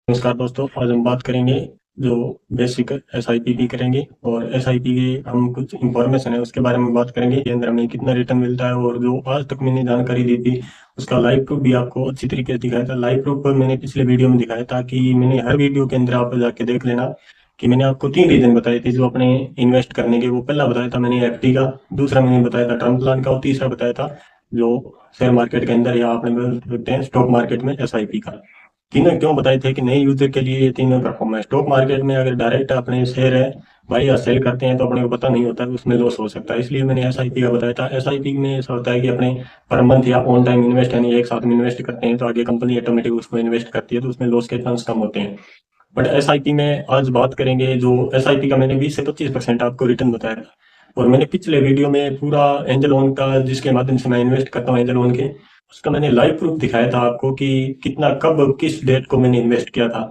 नमस्कार दोस्तों, आज हम बात करेंगे जो बेसिक एसआईपी की करेंगे और एसआईपी के हम कुछ इंफॉर्मेशन है उसके बारे में बात करेंगे कि अंदर हमें कितना रिटर्न मिलता है। और जो आज तक मैंने जानकारी दी थी उसका लाइव प्रूफ भी आपको अच्छी तरीके से दिखाया था। लाइव प्रूफ पर मैंने पिछले वीडियो में दिखाया था कि मैंने हर वीडियो के अंदर आप जाके देख लेना कि मैंने आपको 3 रीजन बताए थे जो अपने इन्वेस्ट करने के। वो पहला बताया था मैंने एफडी का, दूसरा मैंने बताया था टर्म प्लान का और तीसरा बताया था जो शेयर मार्केट के अंदर या आपने बोल सकते हैं स्टॉक मार्केट में एसआईपी का। तीनों क्यों बताए थे कि नए यूजर के लिए ये तीनों परफॉर्म है। स्टॉक मार्केट में अगर डायरेक्ट अपने शेयर है भाई या सेल करते हैं तो अपने को पता नहीं होता है, उसमें लॉस हो सकता है। इसलिए मैंने एसआईपी का बताया था। एसआईपी में ऐसा होता है कि अपने पर मंथ या ऑन टाइम इन्वेस्ट यानी एक साथ में इन्वेस्ट करते हैं तो आगे कंपनी ऑटोमेटिक उसको इन्वेस्ट करती है, तो उसमें लॉस के चांस कम होते हैं। बट एसआईपी में आज बात करेंगे जो एसआईपी का मैंने 20 से 25% आपको रिटर्न बताया था। और मैंने पिछले वीडियो में पूरा एंजल लोन का, जिसके माध्यम से मैं इन्वेस्ट करता हूँ एंजल लोन के, उसका मैंने लाइव प्रूफ दिखाया था आपको कि कितना कब किस डेट को मैंने इन्वेस्ट किया था,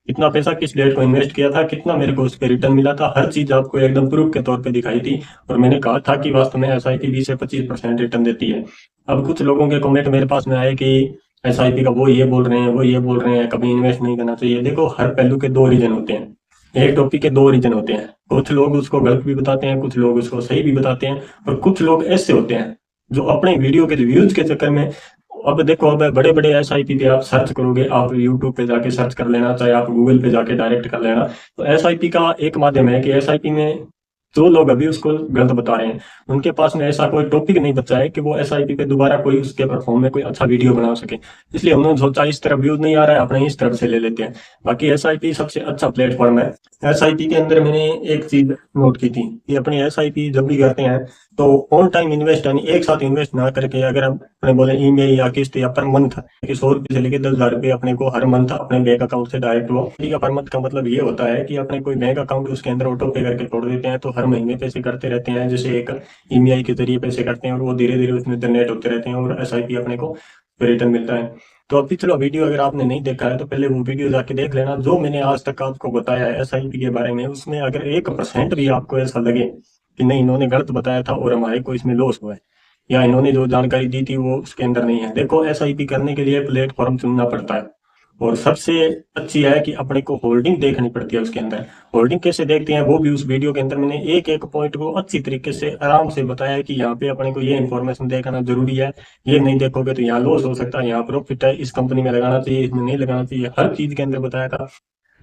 कितना पैसा किस डेट को इन्वेस्ट किया था, कितना मेरे को उस पर रिटर्न मिला था। हर चीज आपको एकदम प्रूफ के तौर पे दिखाई थी। और मैंने कहा था कि वास्तव में एसआईपी 20 से 25% रिटर्न देती है। अब कुछ लोगों के कमेंट मेरे पास में आए कि एसआईपी का वो ये बोल रहे हैं, वो ये बोल रहे हैं, कभी इन्वेस्ट नहीं करना चाहिए। देखो, हर पहलू के 2 रीजन होते हैं, एक टॉपिक के 2 रीजन होते हैं। कुछ लोग उसको गलत भी बताते हैं, कुछ लोग उसको सही भी बताते हैं, और कुछ लोग ऐसे होते हैं जो अपने वीडियो के व्यूज के चक्कर में। अब देखो, अब बड़े बड़े एसआईपी पे आप सर्च करोगे, आप यूट्यूब पे जाके सर्च कर लेना, चाहे आप गूगल पे जाके डायरेक्ट कर लेना, तो एसआईपी का एक माध्यम है कि एसआईपी में जो लोग अभी उसको गलत बता रहे हैं उनके पास में ऐसा कोई टॉपिक नहीं बचा है कि वो एसआईपी पे दोबारा कोई उसके प्लेटफॉर्म में कोई अच्छा वीडियो बना सके। इसलिए उन्होंने सोचा इस तरफ व्यूज नहीं आ रहा है, अपने इस तरफ से ले लेते हैं। बाकी एसआईपी सबसे अच्छा प्लेटफॉर्म है। एसआईपी के अंदर मैंने एक चीज नोट की थी कि अपनी एसआईपी जब भी करते हैं तो ऑन टाइम इन्वेस्ट यानी एक साथ इन्वेस्ट ना करके, अगर हम अपने बोले ईएमआई या किस्त या पर मंथ कि 100 रुपये से लेके 10,000 रुपये अपने को हर मंथ अपने बैंक अकाउंट से डायरेक्ट हो। का पर मंथ का मतलब ये होता है कि अपने कोई बैंक अकाउंट उसके अंदर ऑटो पे करके छोड़ देते हैं, तो हर महीने पैसे करते रहते हैं। जैसे एक ईएमआई के जरिए पैसे करते हैं और वो धीरे धीरे उसमें जनरेट होते रहते हैं और एसआईपी अपने को रिटर्न मिलता है। तो अभी चलो, वीडियो अगर आपने नहीं देखा है तो पहले वो वीडियो जाके देख लेना। जो मैंने आज तक आपको बताया है एसआईपी के बारे में, उसमें अगर 1% भी आपको ऐसा लगे कि नहीं इन्होंने गलत बताया था और हमारे को इसमें लॉस हुआ है, या इन्होंने जो जानकारी दी थी वो उसके अंदर नहीं है, देखो एसआईपी करने के लिए प्लेटफॉर्म चुनना पड़ता है। और सबसे अच्छी है कि अपने को होल्डिंग देखनी पड़ती है उसके अंदर। होल्डिंग कैसे देखते हैं वो भी उस वीडियो के अंदर मैंने एक एक पॉइंट को अच्छी तरीके से आराम से बताया है कि यहाँ पे अपने को ये इन्फॉर्मेशन देखना जरूरी है। ये नहीं देखोगे तो यहाँ लॉस हो सकता है, यहाँ प्रॉफिट है, इस कंपनी में लगाना चाहिए, इसमें नहीं लगाना चाहिए, हर चीज के अंदर बताया था।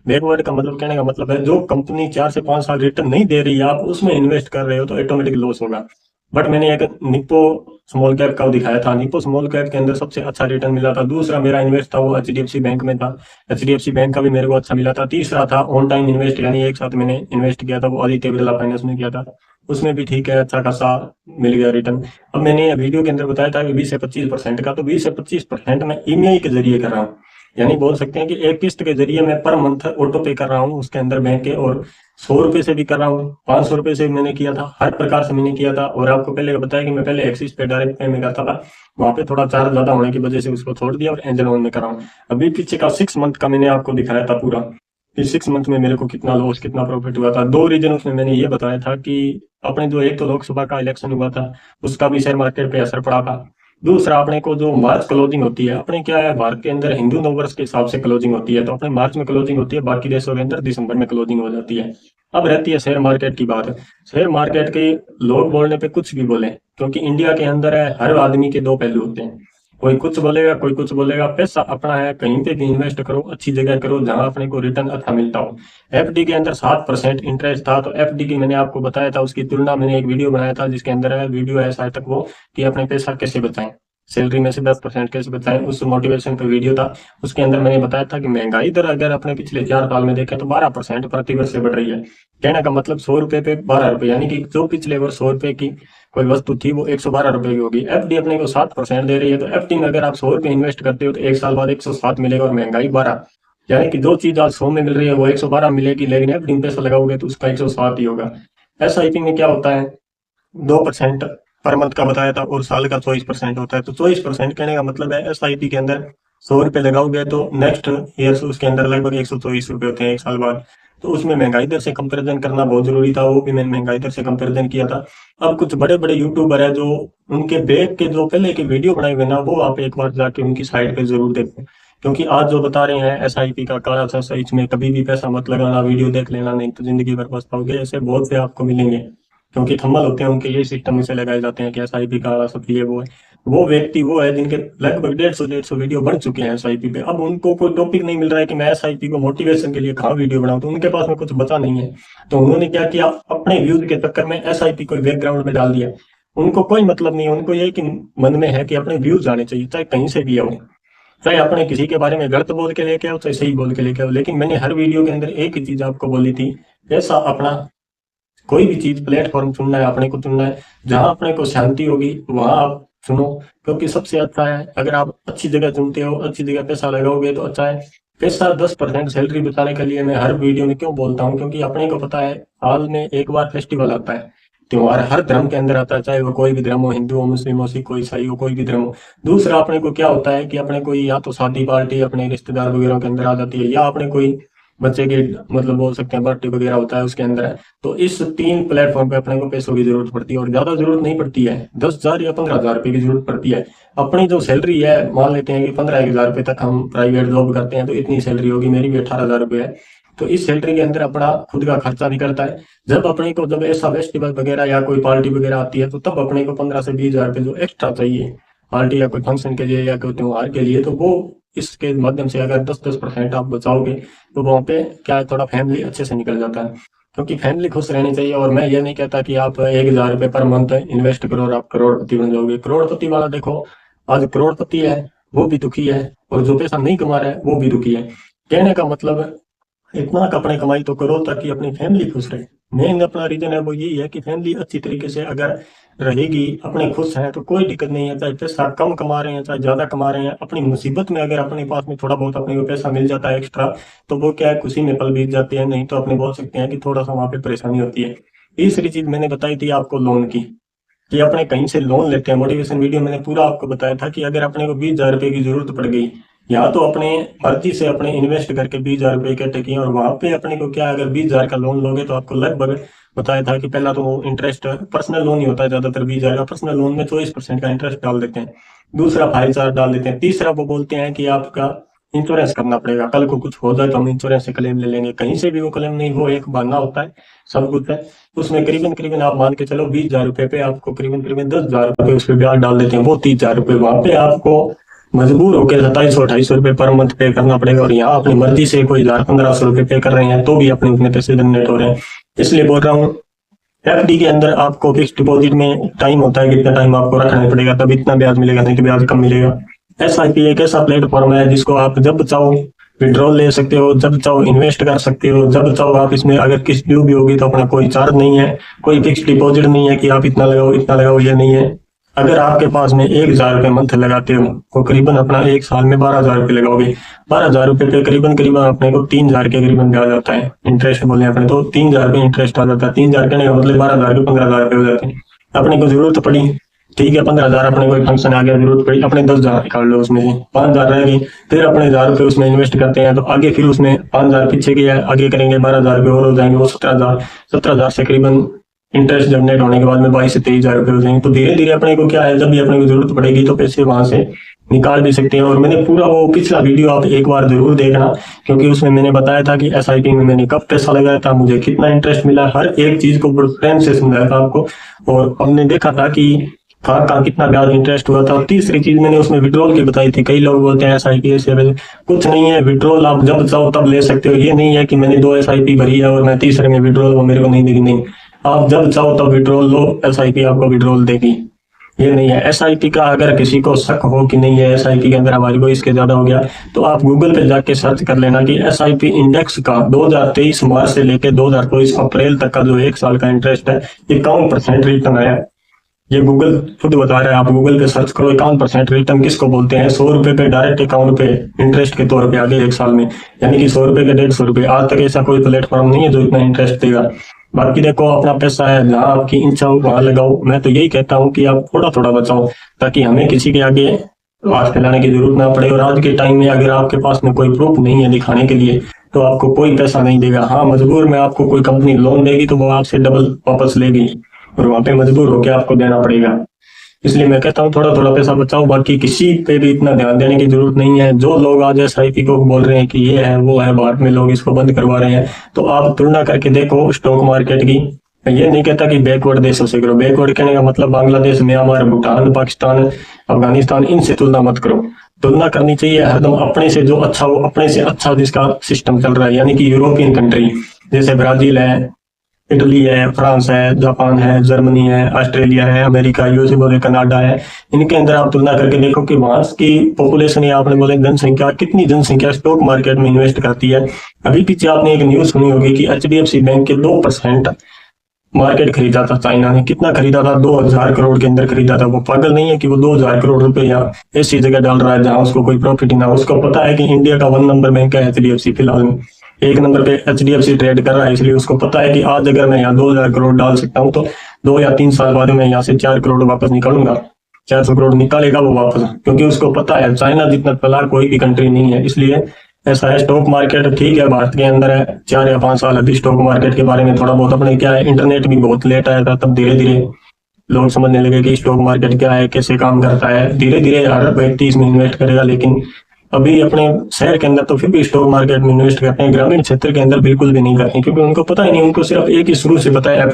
बैकवर्ड का मतलब, कहने का मतलब है जो कंपनी 4 से 5 साल रिटर्न नहीं दे रही है आप उसमें इन्वेस्ट कर रहे हो तो ऑटोमेटिक लॉस होगा। बट मैंने एक निप्पो स्मॉल कैप का दिखाया था, निप्पो स्मॉल कैप के अंदर सबसे अच्छा रिटर्न मिला था। दूसरा मेरा इन्वेस्ट था वो एचडीएफसी बैंक में था, एचडीएफसी बैंक का भी मेरे को अच्छा मिला था। तीसरा था ऑन टाइम इन्वेस्ट यानी एक साथ मैंने इन्वेस्ट किया था, वो आदित्य बिरला फाइनेंस में किया था, उसमें भी ठीक है, अच्छा खासा मिल गया रिटर्न। अब मैंने वीडियो के अंदर बताया था कि 20 से 25% का, तो 20 से 25% मैं ईएमआई के जरिए कर रहा हूँ। यानी बोल सकते हैं कि एक किस्त के जरिए मैं पर मंथ ऑटो पे कर रहा हूँ उसके अंदर बैंक के, और 100 रुपए से भी कर रहा हूँ, 500 रुपए से भी मैंने किया था, हर प्रकार से मैंने किया था। और आपको पहले बताया कि मैं पहले एक्सिस पे डायरेक्ट पे में करता था, वहां पे थोड़ा चार्ज ज्यादा होने की वजह से उसको छोड़ दिया और एंजल वन में कर रहा हूँ। अभी पीछे का 6 मंथ का मैंने आपको दिखाया था पूरा कि 6 मंथ में मेरे को कितना लॉस कितना प्रॉफिट हुआ था। 2 रीजन उसमें मैंने ये बताया था कि अपने जो एक तो लोकसभा का इलेक्शन हुआ था उसका भी शेयर मार्केट पे असर पड़ा था। दूसरा, अपने को जो मार्च क्लोजिंग होती है, अपने क्या है भारत के अंदर हिंदू नववर्ष के हिसाब से क्लोजिंग होती है, तो अपने मार्च में क्लोजिंग होती है, बाकी देशों के अंदर दिसंबर में क्लोजिंग हो जाती है। अब रहती है शेयर मार्केट की बात। शेयर मार्केट के लोग बोलने पे कुछ भी बोले, क्योंकि इंडिया के अंदर है हर आदमी के 2 पहलू होते हैं, कोई कुछ बोलेगा कोई कुछ बोलेगा। पैसा अपना है, कहीं पे भी इन्वेस्ट करो, अच्छी जगह करो जहां अपने को रिटर्न अच्छा मिलता हो। एफडी के अंदर 7% इंटरेस्ट था, तो एफडी की मैंने आपको बताया था, उसकी तुलना मैंने एक वीडियो बनाया था जिसके अंदर है, वीडियो है शायद तक वो, कि अपने पैसा कैसे बचाएं, सैलरी में से 10% कैसे बचाएं, उस मोटिवेशन पे वीडियो था। उसके अंदर मैंने बताया था कि महंगाई दर अगर अपने पिछले 4 साल में देखें तो 12% प्रति वर्ष से बढ़ रही है। कहने का मतलब 100 रुपए पे 12 रुपए, यानी कि जो पिछले वर्ष 100 रुपए की कोई वस्तु थी वो 112 रुपए की होगी। एफडी अपने को 7% दे रही है, तो एफडी में अगर आप 100 रुपए इन्वेस्ट करते हो तो एक साल बाद 107 मिलेगा, और महंगाई 12, यानी कि जो चीज आज 100 में मिल रही है वो 112 मिलेगी, लेकिन एफडी में पैसा लगाओगे तो उसका 107 ही होगा। एसआईपी में क्या होता है, 2% पर मंथ का बताया था और साल का 24% होता है। तो 24% कहने का मतलब है एसआईपी के अंदर 100 रुपए लगाओगे तो नेक्स्ट ईयर से उसके अंदर लगभग 124 रुपए होते हैं एक साल बाद। तो उसमें महंगाई दर से कंपैरिजन करना बहुत जरूरी था, वो भी मैंने महंगाई दर से कंपैरिजन किया था। अब कुछ बड़े बड़े यूट्यूबर है जो उनके बैक के जो पहले के वीडियो बनाए हुए ना, वो आप एक बार जाके उनकी साइट पे जरूर देखें, क्योंकि आज जो बता रहे हैं एसआईपी का काला पैसा, इसमें कभी भी पैसा मत लगाना, वीडियो देख लेना, नहीं तो जिंदगी भर पछताओगे। ऐसे बहुत से आपको मिलेंगे क्योंकि थंबनेल होते हैं उनके, ये सिस्टम से लगाए जाते हैं कि एसआईपी काला पैसा ये वो है। वो व्यक्ति वो है जिनके लगभग 150 वीडियो बन चुके हैं एसआईपी पे। अब उनको कोई टॉपिक नहीं मिल रहा है कि मैं एसआईपी को मोटिवेशन के लिए कहाँ वीडियो बनाऊं, तो उनके पास में कुछ बचा नहीं है। तो उन्होंने क्या किया, अपने व्यूज के चक्कर में एसआईपी को बैकग्राउंड में डाल दिया। उनको कोई मतलब नहीं है, उनको ये कि मन में है कि अपने व्यूज आने चाहिए, चाहे कहीं से भी आओ, चाहे अपने किसी के बारे में गलत बोल के लेके आओ, चाहे सही बोल के लेके आओ। लेकिन मैंने हर वीडियो के अंदर एक ही चीज आपको बोली थी, ऐसा अपना कोई भी चीज प्लेटफॉर्म चुनना है, अपने को चुनना है जहां अपने को शांति होगी वहां आप सुनो। क्योंकि सबसे अच्छा है अगर आप अच्छी जगह चुनते हो, अच्छी जगह पैसा लगाओगे तो अच्छा है। पैसा 10% सैलरी बचाने के लिए मैं हर वीडियो में क्यों बोलता हूँ, क्योंकि अपने को पता है साल में एक बार फेस्टिवल आता है, त्योहार हर धर्म के अंदर आता है, चाहे वो कोई भी धर्म हो, हिंदू हो, मुस्लिम हो, सिख हो, ईसाई हो, कोई भी धर्म हो। दूसरा अपने को क्या होता है कि अपने कोई या तो शादी पार्टी अपने रिश्तेदार वगैरह के अंदर आ जाती है, या अपने कोई बच्चे के मतलब बोल सकते हैं बर्थडे वगैरह होता है उसके अंदर है। तो इस 3 प्लेटफॉर्म पे अपने को पैसों की जरूरत पड़ती है, और ज्यादा जरूरत नहीं पड़ती है, 10,000 या 15,000 रुपए की जरूरत पड़ती है। अपनी जो सैलरी है मान लेते हैं कि 15,000 रुपए तक हम प्राइवेट जॉब करते हैं, तो इतनी सैलरी होगी, मेरी भी 18,000 रुपए है। तो इस सैलरी के अंदर अपना खुद का खर्चा निकलता है। जब अपने को जब ऐसा फेस्टिवल वगैरह या कोई पार्टी वगैरह आती है, तो तब अपने को 15 से 20,000 रुपए जो एक्स्ट्रा चाहिए पार्टी या कोई फंक्शन के लिए या कोई त्योहार के लिए, तो वो इसके माध्यम से अगर 10% आप बचाओगे तो वहाँ पे क्या है, थोड़ा फैमिली अच्छे से निकल जाता है। क्योंकि फैमिली खुश रहनी चाहिए। और मैं ये नहीं कहता कि आप 1,000 रुपए पर मंथ इन्वेस्ट करो और आप करोड़पति बन जाओगे। करोड़पति वाला देखो, आज करोड़पति है वो भी दुखी है, और जो पैसा नहीं कमा रहा है वो भी दुखी है। कहने का मतलब इतना अपने कमाई तो करो ताकि अपनी फैमिली खुश रहे। मेन अपना रीजन है वो यही है कि फैमिली अच्छी तरीके से अगर रहेगी, अपने खुश हैं, तो कोई दिक्कत नहीं है। चाहे पैसा कम कमा रहे हैं चाहे ज्यादा कमा रहे हैं, अपनी मुसीबत में अगर अपने पास में थोड़ा बहुत अपने को पैसा मिल जाता है एक्स्ट्रा, तो वो क्या है, खुशी में पल बीत जाते हैं। नहीं तो अपने बोल सकते हैं कि थोड़ा सा वहां पे परेशानी होती है। तीसरी चीज मैंने बताई थी आपको लोन की, कि अपने कहीं से लोन लेते हैं। मोटिवेशन वीडियो मैंने पूरा आपको बताया था कि अगर अपने को 20,000 रुपए की जरूरत पड़ गई, या तो अपने मर्जी से अपने इन्वेस्ट करके 20,000 रुपए इकट्ठे किए, और वहां पे अपने को क्या अगर 20,000 का लोन लोगे तो आपको लगभग बताया था कि पहला तो इंटरेस्ट, पर्सनल लोन ही होता है ज्यादातर 20,000 का, पर्सनल लोन में 24% का इंटरेस्ट डाल देते हैं। दूसरा फाइल चार्ज डाल देते हैं। तीसरा वो बोलते हैं कि आपका इंश्योरेंस करना पड़ेगा, कल को कुछ हो जाए तो हम इंश्योरेंस से क्लेम ले लेंगे। कहीं से भी वो क्लेम नहीं, वो एक बहाना होता है, सब कुछ है। उसमें करीबन करीबन आप मान के चलो 20,000 रुपए पे आपको करीबन करीबन 10,000 रुपए उस पर ब्याज डाल देते हैं, वो 30,000 रुपए वहां पे आपको मजबूर होकर 2700-2800 रुपए पर मंथ पे करना पड़ेगा। और यहाँ अपनी मर्जी से कोई 1,000-1,500 रुपए पे कर रहे हैं तो भी अपने उतने पैसे जनरेट हो रहे हैं। इसलिए बोल रहा हूँ, एफडी के अंदर आपको फिक्स डिपॉजिट में टाइम होता है, कितना टाइम आपको रखना पड़ेगा, तब इतना ब्याज मिलेगा, नहीं तो ब्याज कम मिलेगा। एसआईपी एक ऐसा प्लेटफॉर्म है जिसको आप जब चाहो विड्रॉल ले सकते हो, जब चाहो इन्वेस्ट कर सकते हो, जब चाहो आप इसमें अगर किसी ड्यू भी होगी तो अपना कोई चार्ज नहीं है, कोई फिक्स डिपॉजिट नहीं है कि आप इतना लगाओ, ये नहीं है। अगर आपके पास में 1,000 रुपए मंथ लगाते हो तो करीबन अपना एक साल में 12,000 रुपए लगाओगे। 12,000 रुपए पे करीबन करीबन अपने को 3,000 के करीबन ब्याज आता है, इंटरेस्ट बोले अपने, तो 3,000 रुपए इंटरेस्ट आ जाता है। 3,000 कहने का मतलब 12,000 के 15,000 रुपए हो जाते हैं। अपने को जरूरत पड़ी, ठीक है, 15,000 अपने कोई फंक्शन आ गया, जरूरत पड़ी, अपने 10,000 निकाल लो, उसमें से 5,000 रह गई, फिर अपने 1,000 रुपए उसमें इन्वेस्ट करते हैं, तो आगे फिर उसमें 5,000 पीछे गया, आगे करेंगे 12,000 रुपए और हो जाएंगे, वो 17,000 से करीबन इंटरेस्ट जनरेट होने के बाद में 22 से 23,000 रुपए हो जाएंगे। तो धीरे धीरे अपने को क्या है, जब भी अपने को जरूरत पड़ेगी तो पैसे वहां से निकाल भी सकते हैं। और मैंने पूरा वो पिछला वीडियो आप एक बार जरूर देखना, क्योंकि उसमें मैंने बताया था कि एसआईपी में मैंने कब पैसा लगाया था, मुझे कितना इंटरेस्ट मिला, हर एक चीज को प्रेम से समझाया था आपको, और हमने देखा था कि कहाँ कितना ब्याज इंटरेस्ट हुआ था। और तीसरी चीज मैंने उसमें विड्रॉल की बताई थी। कई लोग बोलते हैं एसआईपी से कुछ नहीं है, विड्रॉल आप जब चाहो तब ले सकते हो। ये नहीं है कि मैंने 2 एसआईपी भरी है और मैं तीसरे में विड्रॉल वो मेरे को नहीं देगी, नहीं, आप जब चाहो तब विड्रॉल लो, एसआईपी आपको विड्रॉल देगी, ये नहीं है। एसआईपी का अगर किसी को शक हो कि नहीं है एसआईपी के अंदर हमारी को इसके ज्यादा हो गया, तो आप गूगल पे जाके सर्च कर लेना कि एसआईपी इंडेक्स का 2023 मार्च से लेकर 2024 अप्रैल तक का जो 1 साल का इंटरेस्ट है 51% रिटर्न आया है। ये गूगल खुद बता रहा है, आप गूगल पे सर्च करो 51% रिटर्न किसको बोलते हैं। 100 रुपए पे डायरेक्ट अकाउंट पे इंटरेस्ट के तौर पे आगे 1 साल में, यानी कि 100 रुपए के 150 रुपए। आज तक ऐसा कोई प्लेटफॉर्म नहीं है जो इतना इंटरेस्ट देगा। बाकी देखो, अपना पैसा है, जहाँ आपकी इच्छा हो वहां लगाओ। मैं तो यही कहता हूँ कि आप थोड़ा थोड़ा बचाओ, ताकि हमें किसी के आगे हाथ फैलाने की जरूरत ना पड़े। और आज के टाइम में अगर आपके पास में कोई प्रूफ नहीं है दिखाने के लिए, तो आपको कोई पैसा नहीं देगा। हाँ, मजबूर में आपको कोई कंपनी लोन देगी तो वो आपसे डबल वापस लेगी, और वहां पे मजबूर होकर आपको देना पड़ेगा। इसलिए मैं कहता हूँ थोड़ा थोड़ा पैसा बचाओ, बाकी किसी पे भी इतना ध्यान देने की जरूरत नहीं है। जो लोग आज SIP को बोल रहे हैं कि ये है वो है, भारत में लोग इसको बंद करवा रहे हैं, तो आप तुलना करके देखो स्टॉक मार्केट की। मैं ये नहीं कहता कि बैकवर्ड देशों से करो, बैकवर्ड कहने का मतलब बांग्लादेश, म्यांमार, भूटान, पाकिस्तान, अफगानिस्तान, इनसे तुलना मत करो। तुलना करनी चाहिए हरदम अपने से, जो अच्छा हो अपने से अच्छा जिसका सिस्टम चल रहा है, यानी कि यूरोपियन कंट्री जैसे ब्राजील है, इटली है, फ्रांस है, जापान है, जर्मनी है, ऑस्ट्रेलिया है, अमेरिका, यूएसए बोले, कनाडा है। इनके अंदर आप तुलना करके देखो कि वहां की पॉपुलेशन या आपने बोले जनसंख्या, कितनी जनसंख्या स्टॉक मार्केट में इन्वेस्ट करती है। अभी पीछे आपने एक न्यूज सुनी होगी कि HDFC बैंक के 2% मार्केट खरीदा था चाइना ने। कितना खरीदा था? 2000 करोड़ के अंदर खरीदा था। वो पागल नहीं है कि वो 2000 करोड़ रुपए या ऐसी जगह डाल रहा है जहां उसको कोई प्रॉफिट ही ना हो। उसको पता है कि इंडिया का 1 नंबर बैंक है HDFC, फिलहाल में 1 नंबर पे HDFC ट्रेड कर रहा है, इसलिए उसको पता है कि आज अगर मैं यहाँ 2000 करोड़ डाल सकता हूँ तो 2 या 3 साल बाद मैं यहाँ से 4 करोड़ वापस निकालूंगा। 400 करोड़ निकालेगा वो वापस, क्योंकि उसको पता है चाइना जितना चालाक कोई भी कंट्री नहीं है। इसलिए ऐसा है। स्टॉक मार्केट ठीक है भारत के अंदर है 4 या 5 साल, अभी स्टॉक मार्केट के बारे में थोड़ा बहुत अपने क्या है, इंटरनेट भी बहुत लेट आया था, तब धीरे धीरे लोग समझने लगे कि स्टॉक मार्केट क्या है, कैसे काम करता है। धीरे धीरे हर व्यक्ति इसमें इन्वेस्ट करेगा, लेकिन अभी अपने शहर के अंदर तो फिर भी स्टॉक मार्केट में इन्वेस्ट करते हैं, ग्रामीण क्षेत्र के अंदर बिल्कुल भी नहीं करते, क्योंकि उनको पता ही नहीं। उनको सिर्फ एक ही शुरू से पता है,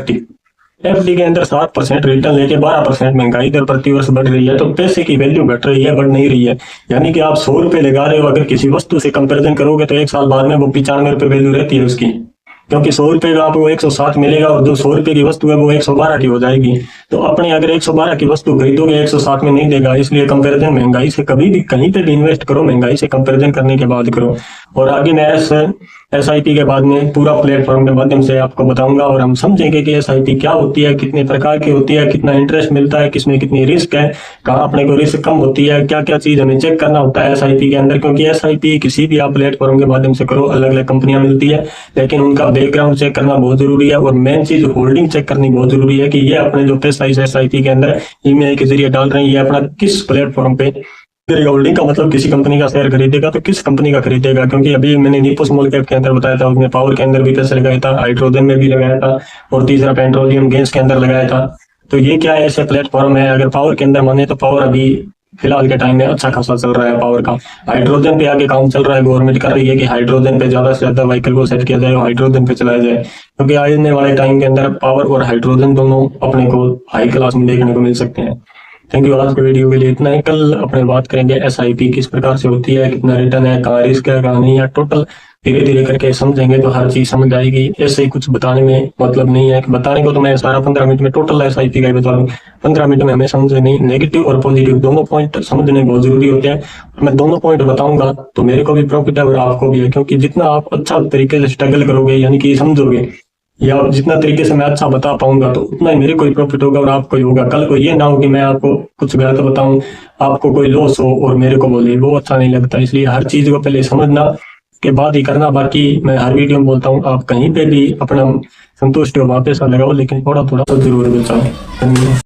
FD के अंदर 7% रिटर्न लेके 12% महंगाई दर प्रति वर्ष बढ़ रही है, तो पैसे की वैल्यू घट रही है, बढ़ नहीं रही है। यानी कि आप 100 रुपए लगा रहे हो, अगर किसी वस्तु से कंपैरिजन करोगे तो 1 साल बाद में वो 95 रुपए वैल्यू रहती है उसकी, क्योंकि 100 रुपए का आपको 107 मिलेगा और जो 100 रुपए की वस्तु है वो 112 की हो जाएगी। तो अपने अगर 112 की वस्तु खरीदोगे 107 में नहीं देगा। इसलिए कंपैरिजन महंगाई से कभी भी कहीं पे भी इन्वेस्ट करो, महंगाई से कंपैरिजन करने के बाद करो। और आगे मैं SIP के बाद में पूरा प्लेटफॉर्म के माध्यम से आपको बताऊंगा और हम समझेंगे कि SIP क्या होती है, कितने प्रकार की होती है, कितना इंटरेस्ट मिलता है, किसमें कितनी रिस्क है, कहाँ अपने को रिस्क कम होती है, क्या क्या चीज हमें चेक करना होता है SIP के अंदर। क्योंकि SIP किसी भी आप प्लेटफॉर्म के माध्यम से करो, अलग अलग कंपनियां मिलती है, लेकिन उनका बैकग्राउंड चेक करना बहुत जरूरी है। और मेन चीज होल्डिंग चेक करनी बहुत जरूरी है कि ये अपने जो पैसा इस SIP के अंदर ईमेल के जरिए डाल रहे हैं, ये अपना किस प्लेटफॉर्म पे करेगा। होल्डिंग का मतलब किसी कंपनी का शेयर खरीदेगा तो किस कंपनी का खरीदेगा, क्योंकि अभी मैंने नीपो स्मॉल कैप के अंदर बताया था, उसमें पावर के अंदर भी पैसे लगाया था, हाइड्रोजन में भी लगाया था, और तीसरा पेट्रोलियम गैस के अंदर लगाया था। तो ये क्या है, ऐसे प्लेटफॉर्म है। अगर पावर के अंदर माने तो पावर अभी फिलहाल के टाइम में अच्छा खासा चल रहा है पावर का। हाइड्रोजन पे आगे काम चल रहा है, गवर्नमेंट कर रही है कि हाइड्रोजन पे ज्यादा से ज्यादा व्हीकल को सेट किया जाए, हाइड्रोजन पे चलाया जाए, क्योंकि आने वाले टाइम के अंदर पावर और हाइड्रोजन दोनों अपने को हाई क्लास में देखने को मिल सकते हैं। थैंक यू, आज के वीडियो के लिए इतना ही। कल अपने बात करेंगे SIP किस प्रकार से होती है, कितना रिटर्न है, कहाँ रिस्क है, कहाँ नहीं है, टोटल धीरे धीरे करके समझेंगे तो हर चीज समझ आएगी। ऐसे ही कुछ बताने में मतलब नहीं है, बताने को तो मैं सारा 15 मिनट में टोटल SIP का ही बता दूं। 15 मिनट में हमें समझे नहीं, नेगेटिव और पॉजिटिव दोनों पॉइंट समझने बहुत जरूरी होते हैं। मैं दोनों पॉइंट बताऊंगा तो मेरे को भी प्रॉफिट है और आपको भी है, क्योंकि जितना आप अच्छा तरीके से स्ट्रगल करोगे, यानी कि समझोगे, या जितना तरीके से मैं अच्छा बता पाऊंगा तो उतना ही मेरे को ही प्रॉफिट होगा और आपको ही होगा। कल को ये ना हो कि मैं आपको कुछ गलत बताऊं, आपको कोई लॉस हो और मेरे को बोले, वो अच्छा नहीं लगता। इसलिए हर चीज को पहले समझना के बाद ही करना। बाकी मैं हर वीडियो में बोलता हूँ, आप कहीं पे भी अपना संतुष्ट हो, वहां पैसा लगाओ, लेकिन थोड़ा थोड़ा तो जरूर बचाओ।